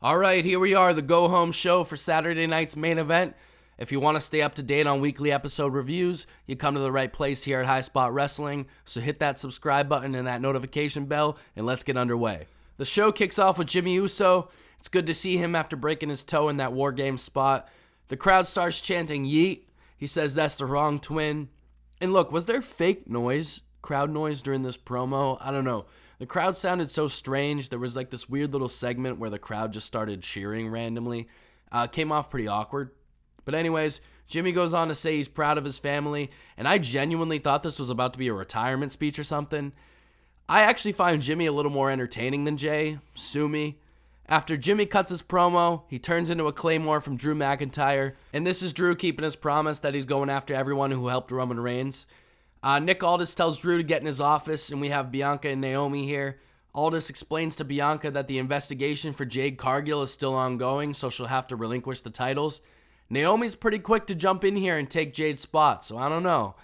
All right, here we are, the go-home show for Saturday night's main event. If you want to stay up to date on weekly episode reviews, you come to the right place here at High Spot Wrestling. So hit that subscribe button and that notification bell, and let's get underway. The show kicks off with Jimmy Uso. It's good to see him after breaking his toe in that War Games spot. The crowd starts chanting yeet. He says that's the wrong twin. And look, was there fake noise, crowd noise during this promo? I don't know. The crowd sounded so strange. There was like this weird little segment where the crowd just started cheering randomly. It came off pretty awkward. But anyways, Jimmy goes on to say he's proud of his family, and I genuinely thought this was about to be a retirement speech or something. I actually find Jimmy a little more entertaining than Jay. Sue me. After Jimmy cuts his promo, he turns into a Claymore from Drew McIntyre, and this is Drew keeping his promise that he's going after everyone who helped Roman Reigns. Nick Aldis tells Drew to get in his office, and we have Bianca and Naomi here. Aldis explains to Bianca that the investigation for Jade Cargill is still ongoing, so she'll have to relinquish the titles. Naomi's pretty quick to jump in here and take Jade's spot, so I don't know.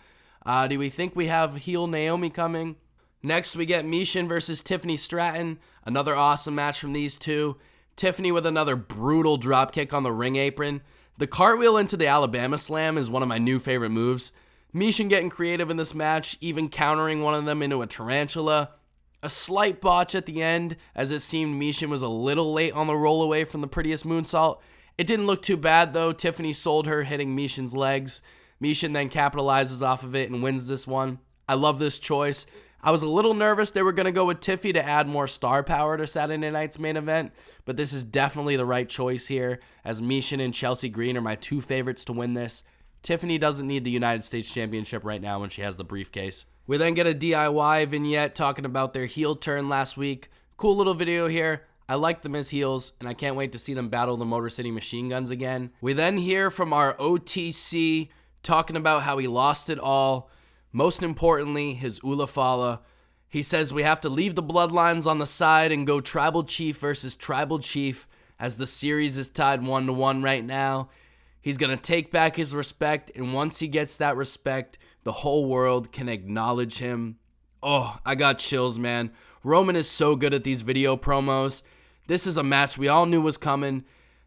Do we think we have heel Naomi coming? Next, we get Michin versus Tiffany Stratton. Another awesome match from these two. Tiffany with another brutal dropkick on the ring apron. The cartwheel into the Alabama Slam is one of my new favorite moves. Michin getting creative in this match, even countering one of them into a tarantula. A slight botch at the end, as it seemed Michin was a little late on the roll away from the prettiest moonsault. It didn't look too bad though. Tiffany sold her, hitting Michin's legs. Michin then capitalizes off of it and wins this one. I love this choice. I was a little nervous they were going to go with Tiffy to add more star power to Saturday night's main event, but this is definitely the right choice here, as Michin and Chelsea Green are my two favorites to win this. Tiffany doesn't need the United States Championship right now when she has the briefcase. We then get a DIY vignette talking about their heel turn last week. Cool little video here. I like them as heels, and I can't wait to see them battle the Motor City Machine Guns again. We then hear from our OTC talking about how he lost it all. Most importantly, his Ulafala. He says we have to leave the bloodlines on the side and go Tribal Chief versus Tribal Chief, as the series is tied 1-1 right now. He's going to take back his respect, and once he gets that respect, the whole world can acknowledge him. Oh, I got chills, man. Roman is so good at these video promos. This is a match we all knew was coming,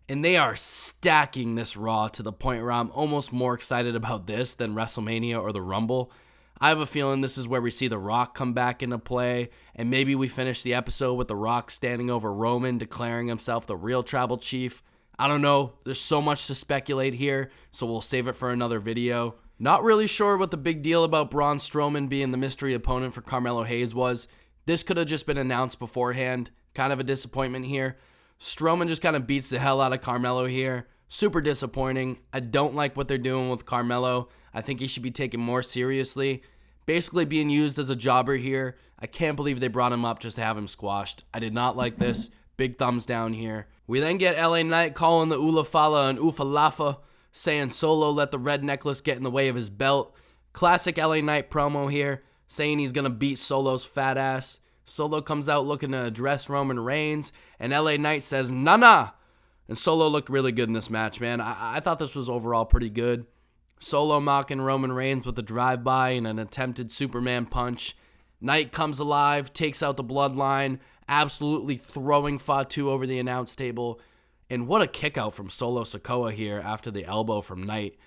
and they are stacking this Raw to the point where I'm almost more excited about this than WrestleMania or the Rumble. I have a feeling this is where we see The Rock come back into play, and maybe we finish the episode with The Rock standing over Roman, declaring himself the real Tribal Chief. I don't know. There's so much to speculate here, so we'll save it for another video. Not really sure what the big deal about Braun Strowman being the mystery opponent for Carmelo Hayes was. This could have just been announced beforehand. Kind of a disappointment here. Strowman just kind of beats the hell out of Carmelo here. Super disappointing. I don't like what they're doing with Carmelo. I think he should be taken more seriously. Basically being used as a jobber here. I can't believe they brought him up just to have him squashed. I did not like this. Big thumbs down here. We then get LA Knight calling the Ulafala an Ufalafa, saying Solo let the red necklace get in the way of his belt. Classic LA Knight promo here, saying he's going to beat Solo's fat ass. Solo comes out looking to address Roman Reigns, and LA Knight says, nah. And Solo looked really good in this match, man. I thought this was overall pretty good. Solo mocking Roman Reigns with a drive-by and an attempted Superman punch. Knight comes alive, takes out the Bloodline, absolutely throwing Fatu over the announce table. And what a kick out from Solo Sikoa here after the elbow from Knight.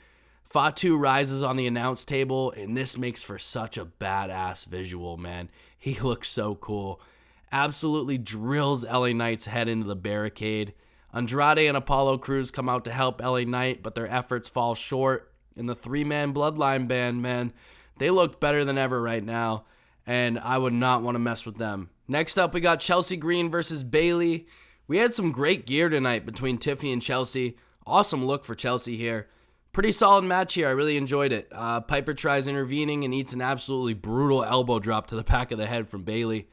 Fatu rises on the announce table, and this makes for such a badass visual, man. He looks so cool. Absolutely drills LA Knight's head into the barricade. Andrade and Apollo Crews come out to help LA Knight, but their efforts fall short. And the three-man Bloodline band, man, they look better than ever right now, and I would not want to mess with them. Next up, we got Chelsea Green versus Bayley. We had some great gear tonight between Tiffy and Chelsea. Awesome look for Chelsea here. Pretty solid match here. I really enjoyed it. Piper tries intervening and eats an absolutely brutal elbow drop to the back of the head from Bayley.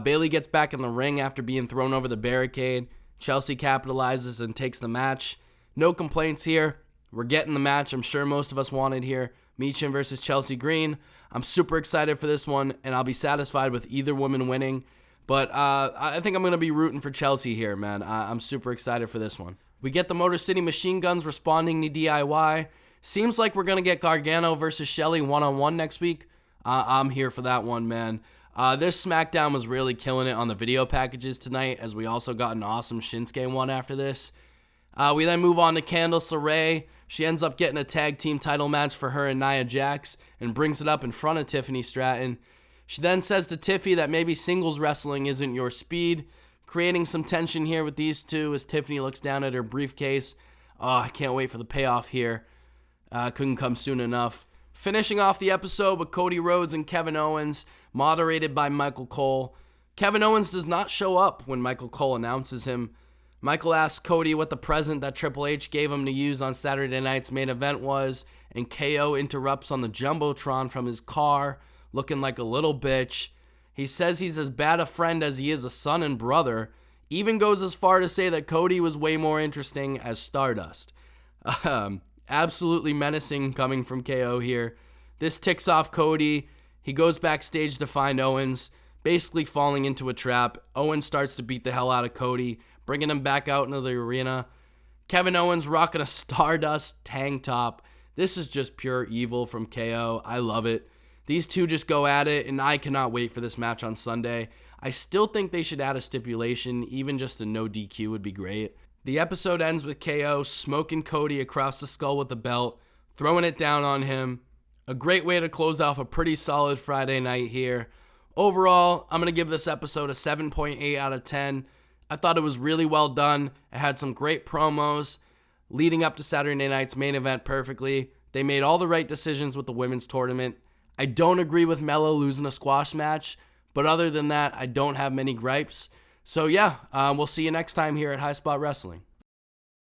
Bayley gets back in the ring after being thrown over the barricade. Chelsea capitalizes and takes the match. No complaints here. We're getting the match I'm sure most of us wanted here. Michin versus Chelsea Green. I'm super excited for this one, and I'll be satisfied with either woman winning. But I think I'm going to be rooting for Chelsea here, man. I'm super excited for this one. We get the Motor City Machine Guns responding to DIY. Seems like we're going to get Gargano versus Shelley one-on-one next week. I'm here for that one, man. This SmackDown was really killing it on the video packages tonight, as we also got an awesome Shinsuke one after this. We then move on to Candice LeRae. She ends up getting a tag team title match for her and Nia Jax and brings it up in front of Tiffany Stratton. She then says to Tiffy that maybe singles wrestling isn't your speed, creating some tension here with these two as Tiffany looks down at her briefcase. Oh, I can't wait for the payoff here. Couldn't come soon enough. Finishing off the episode with Cody Rhodes and Kevin Owens, moderated by Michael Cole. Kevin Owens does not show up when Michael Cole announces him. Michael asks Cody what the present that Triple H gave him to use on Saturday night's main event was, and KO interrupts on the Jumbotron from his car, looking like a little bitch. He says he's as bad a friend as he is a son and brother, even goes as far to say that Cody was way more interesting as Stardust. Absolutely menacing coming from KO here. This ticks off Cody. He goes backstage to find Owens, basically falling into a trap. Owens starts to beat the hell out of Cody, bringing him back out into the arena. Kevin Owens rocking a Stardust tank top. This is just pure evil from KO. I love it. These two just go at it, and I cannot wait for this match on Sunday. I still think they should add a stipulation. Even just a no DQ would be great. The episode ends with KO smoking Cody across the skull with the belt, throwing it down on him. A great way to close off a pretty solid Friday night here. Overall, I'm going to give this episode a 7.8 out of 10. I thought it was really well done. It had some great promos leading up to Saturday night's main event perfectly. They made all the right decisions with the women's tournament. I don't agree with Mello losing a squash match, but other than that, I don't have many gripes. So yeah, we'll see you next time here at High Spot Wrestling.